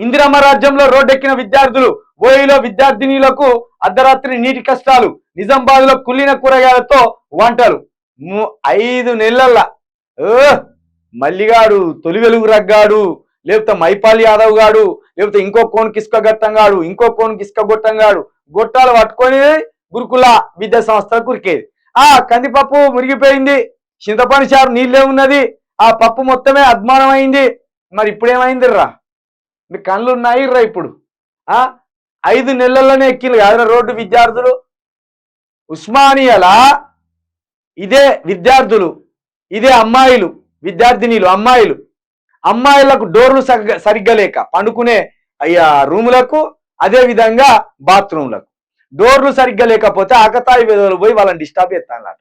ఇందిరమ్మ రాజ్యంలో రోడ్డెక్కిన విద్యార్థులు, ఓయిలో విద్యార్థినీలకు అర్ధరాత్రి నీటి కష్టాలు, నిజామాబాద్ లో కుళ్ళిన కూరగాయలతో వంటలు. 5 నెలల మల్లిగాడు, తొలి వెలుగు రగ్గాడు, లేకపోతే మైపాల్ యాదవ్ గాడు, లేకపోతే ఇంకో కోన్ కిస్క గట్టంగాడు, ఇంకో కోన్ కిస్క గొట్టంగాడు గొట్టాలు పట్టుకొని గురుకుల విద్యా సంస్థ కురికేది. కందిపప్పు మురిగిపోయింది, చింతపండు చారు నీళ్ళే ఉన్నది, ఆ పప్పు మొత్తమే అద్మానం అయింది. మరి ఇప్పుడేమైంది రా? మీ కళ్ళు ఉన్నాయి రా ఇప్పుడు. 5 నెలల్లోనే ఎక్కిలు కాదు రోడ్డు విద్యార్థులు. ఉస్మానియాల ఇదే విద్యార్థులు, ఇదే అమ్మాయిలు, విద్యార్థినీలు అమ్మాయిలకు డోర్లు సరిగ్గా లేక పండుకునే రూములకు, అదే విధంగా బాత్రూంలకు డోర్లు సరిగ్గా లేకపోతే ఆకతాయి విధులు పోయి వాళ్ళని డిస్టర్బ్ చేస్తాను.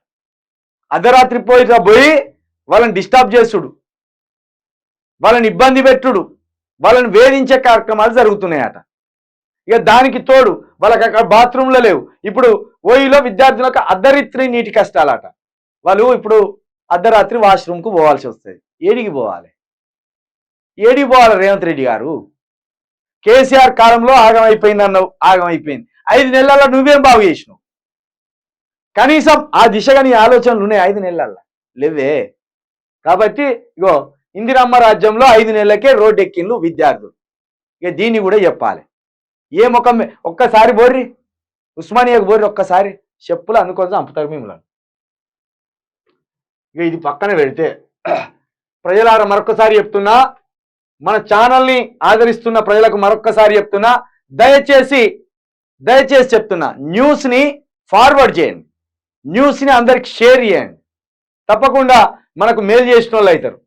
అర్ధరాత్రి పోయి వాళ్ళని డిస్టర్బ్ చేసుడు, వాళ్ళని ఇబ్బంది పెట్టుడు, వాళ్ళని వేధించే కార్యక్రమాలు జరుగుతున్నాయట. ఇక దానికి తోడు వాళ్ళకి అక్కడ బాత్రూంలో లేవు. ఇప్పుడు ఓయిలో విద్యార్థులకు అర్ధరాత్రి నీటి కష్టాలట. వాళ్ళు ఇప్పుడు అర్ధరాత్రి వాష్రూమ్కు పోవాల్సి వస్తుంది. ఏడికి పోవాలి రేవంత్ రెడ్డి గారు? కేసీఆర్ కాలంలో ఆగమైపోయింది అన్నావు, ఆగమైపోయింది. 5 నెలల్లో నువ్వేం బాగు చేసినావు? కనీసం ఆ దిశగా నీ ఆలోచనలు ఉన్నాయి? 5 నెలల్లో లేవే. కాబట్టి ఇగో ఇందిరమ్మ రాజ్యంలో 5 నెలలకే రోడ్డు ఎక్కిండ్లు విద్యార్థులు. ఇక దీన్ని కూడా చెప్పాలి. ఏ ముఖం ఒక్కసారి బోర్రి, ఉస్మానియాకు బోర్రి, ఒక్కసారి చెప్పులు అందుకొని చంపుతారు మిమ్మల్ని. ఇక ఇది పక్కన పెడితే ప్రజలారా మరొకసారి చెప్తున్నా, మన ఛానల్ని ఆదరిస్తున్న ప్రజలకు మరొక్కసారి చెప్తున్నా, దయచేసి చెప్తున్నా, న్యూస్ని ఫార్వర్డ్ చేయండి, న్యూస్ని అందరికి షేర్ చేయండి. తప్పకుండా మనకు మేలు చేసిన వాళ్ళు అవుతారు.